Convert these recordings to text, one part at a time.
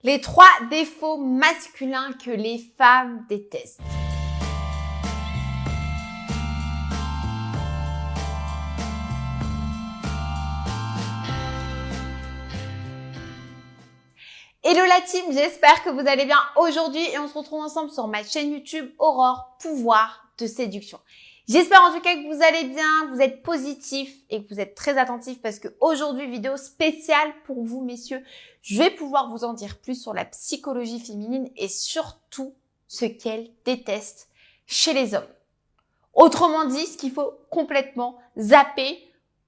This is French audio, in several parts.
Les 3 défauts masculins que les femmes détestent. Hello la team, j'espère que vous allez bien aujourd'hui et on se retrouve ensemble sur ma chaîne YouTube Aurore Pouvoir de Séduction. J'espère en tout cas que vous allez bien, vous êtes positifs et que vous êtes très attentifs parce que aujourd'hui, vidéo spéciale pour vous messieurs, je vais pouvoir vous en dire plus sur la psychologie féminine et surtout ce qu'elle déteste chez les hommes. Autrement dit, ce qu'il faut complètement zapper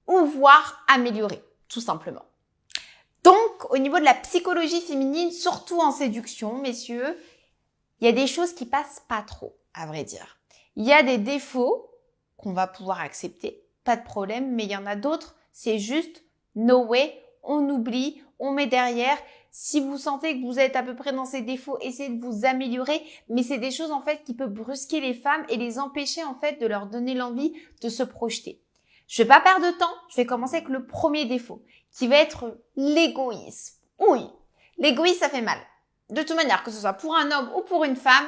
ou voir améliorer, tout simplement. Donc, au niveau de la psychologie féminine, surtout en séduction, messieurs, il y a des choses qui passent pas trop, à vrai dire. Il y a des défauts qu'on va pouvoir accepter, pas de problème, mais il y en a d'autres, c'est juste no way, on oublie, on met derrière. Si vous sentez que vous êtes à peu près dans ces défauts, essayez de vous améliorer, mais c'est des choses en fait qui peuvent brusquer les femmes et les empêcher en fait de leur donner l'envie de se projeter. Je vais pas perdre de temps, je vais commencer avec le premier défaut, qui va être l'égoïsme. Oui, l'égoïsme, ça fait mal. De toute manière, que ce soit pour un homme ou pour une femme,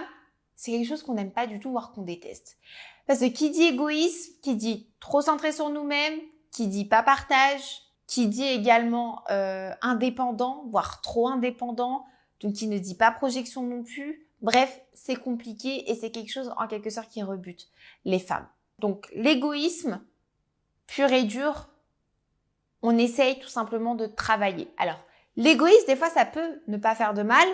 c'est quelque chose qu'on n'aime pas du tout, voire qu'on déteste. Parce que qui dit égoïsme, qui dit trop centré sur nous-mêmes, qui dit pas partage, qui dit également indépendant, voire trop indépendant, donc qui ne dit pas projection non plus. Bref, c'est compliqué et c'est quelque chose en quelque sorte qui rebute les femmes. Donc l'égoïsme, pur et dur, on essaye tout simplement de travailler. Alors, l'égoïsme, des fois, ça peut ne pas faire de mal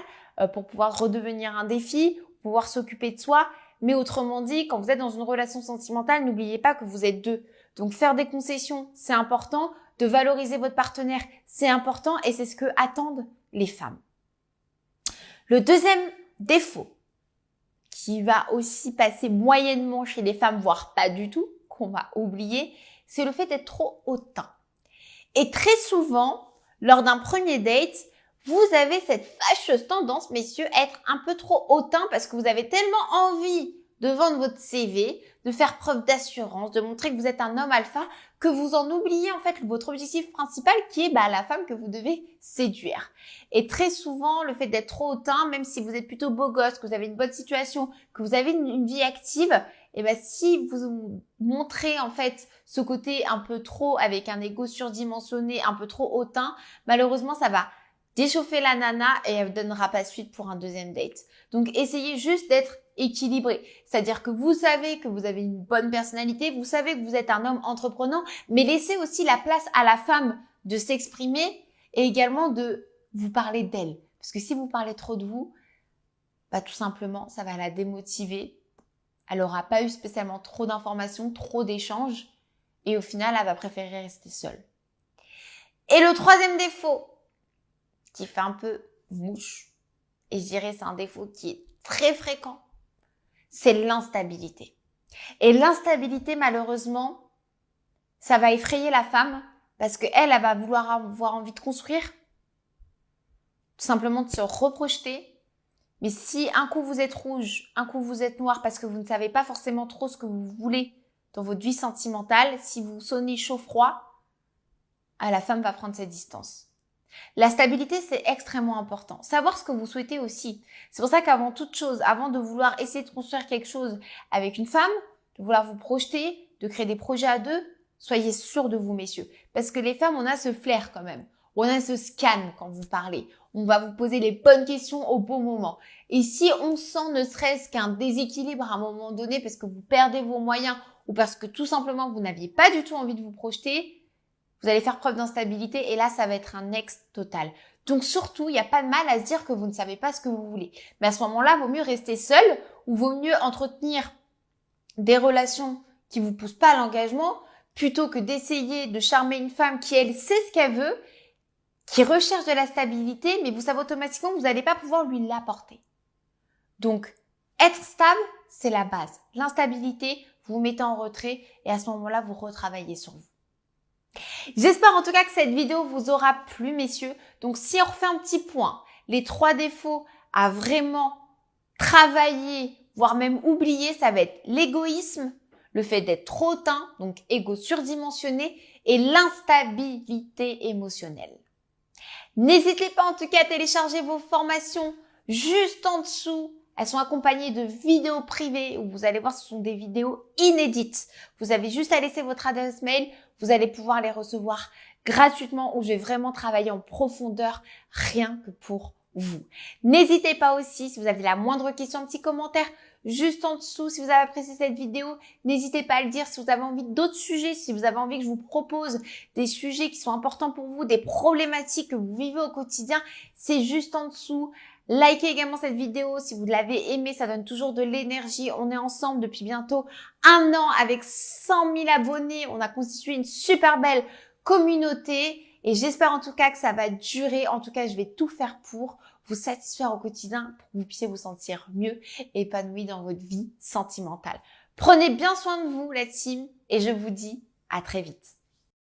pour pouvoir redevenir un défi, pouvoir s'occuper de soi. Mais autrement dit, quand vous êtes dans une relation sentimentale, n'oubliez pas que vous êtes deux. Donc, faire des concessions, c'est important. De valoriser votre partenaire, c'est important et c'est ce que attendent les femmes. Le deuxième défaut, qui va aussi passer moyennement chez les femmes, voire pas du tout, qu'on va oublier, c'est le fait d'être trop hautain. Et très souvent, lors d'un premier date, vous avez cette fâcheuse tendance, messieurs, à être un peu trop hautain parce que vous avez tellement envie de vendre votre CV, de faire preuve d'assurance, de montrer que vous êtes un homme alpha, que vous en oubliez en fait votre objectif principal qui est la femme que vous devez séduire. Et très souvent, le fait d'être trop hautain, même si vous êtes plutôt beau gosse, que vous avez une bonne situation, que vous avez une vie active, et si vous montrez en fait ce côté un peu trop avec un ego surdimensionné, un peu trop hautain, malheureusement ça va déchauffer la nana et elle ne donnera pas suite pour un deuxième date. Donc essayez juste d'être équilibré. C'est-à-dire que vous savez que vous avez une bonne personnalité, vous savez que vous êtes un homme entreprenant, mais laissez aussi la place à la femme de s'exprimer et également de vous parler d'elle. Parce que si vous parlez trop de vous, tout simplement, ça va la démotiver. Elle n'aura pas eu spécialement trop d'informations, trop d'échanges et au final, elle va préférer rester seule. Et le troisième défaut, qui fait un peu mouche, et je dirais c'est un défaut qui est très fréquent, c'est l'instabilité. Et l'instabilité, malheureusement, ça va effrayer la femme parce qu'elle, elle va vouloir avoir envie de construire, tout simplement de se reprojeter. Mais si un coup vous êtes rouge, un coup vous êtes noir parce que vous ne savez pas forcément trop ce que vous voulez dans votre vie sentimentale, si vous sonnez chaud-froid, la femme va prendre ses distances. La stabilité, c'est extrêmement important. Savoir ce que vous souhaitez aussi. C'est pour ça qu'avant toute chose, avant de vouloir essayer de construire quelque chose avec une femme, de vouloir vous projeter, de créer des projets à deux, soyez sûrs de vous, messieurs. Parce que les femmes, on a ce flair quand même. On a ce scan quand vous parlez. On va vous poser les bonnes questions au bon moment. Et si on sent ne serait-ce qu'un déséquilibre à un moment donné parce que vous perdez vos moyens ou parce que tout simplement vous n'aviez pas du tout envie de vous projeter, vous allez faire preuve d'instabilité et là, ça va être un ex total. Donc surtout, il n'y a pas de mal à se dire que vous ne savez pas ce que vous voulez. Mais à ce moment-là, vaut mieux rester seul ou vaut mieux entretenir des relations qui vous poussent pas à l'engagement plutôt que d'essayer de charmer une femme qui, elle, sait ce qu'elle veut, qui recherche de la stabilité, mais vous savez automatiquement que vous n'allez pas pouvoir lui l'apporter. Donc, être stable, c'est la base. L'instabilité, vous vous mettez en retrait et à ce moment-là, vous retravaillez sur vous. J'espère en tout cas que cette vidéo vous aura plu, messieurs. Donc, si on refait un petit point, les 3 défauts à vraiment travailler, voire même oublier, ça va être l'égoïsme, le fait d'être trop hautain, donc égo surdimensionné, et l'instabilité émotionnelle. N'hésitez pas en tout cas à télécharger vos formations juste en dessous. Elles sont accompagnées de vidéos privées où vous allez voir, ce sont des vidéos inédites. Vous avez juste à laisser votre adresse mail. Vous allez pouvoir les recevoir gratuitement où je vais vraiment travailler en profondeur rien que pour vous. N'hésitez pas aussi, si vous avez la moindre question, un petit commentaire juste en dessous. Si vous avez apprécié cette vidéo, n'hésitez pas à le dire. Si vous avez envie d'autres sujets, si vous avez envie que je vous propose des sujets qui sont importants pour vous, des problématiques que vous vivez au quotidien, c'est juste en dessous. Likez également cette vidéo si vous l'avez aimée, ça donne toujours de l'énergie. On est ensemble depuis bientôt 1 an avec 100 000 abonnés. On a constitué une super belle communauté et j'espère en tout cas que ça va durer. En tout cas, je vais tout faire pour vous satisfaire au quotidien, pour que vous puissiez vous sentir mieux et épanoui dans votre vie sentimentale. Prenez bien soin de vous, la team, et je vous dis à très vite.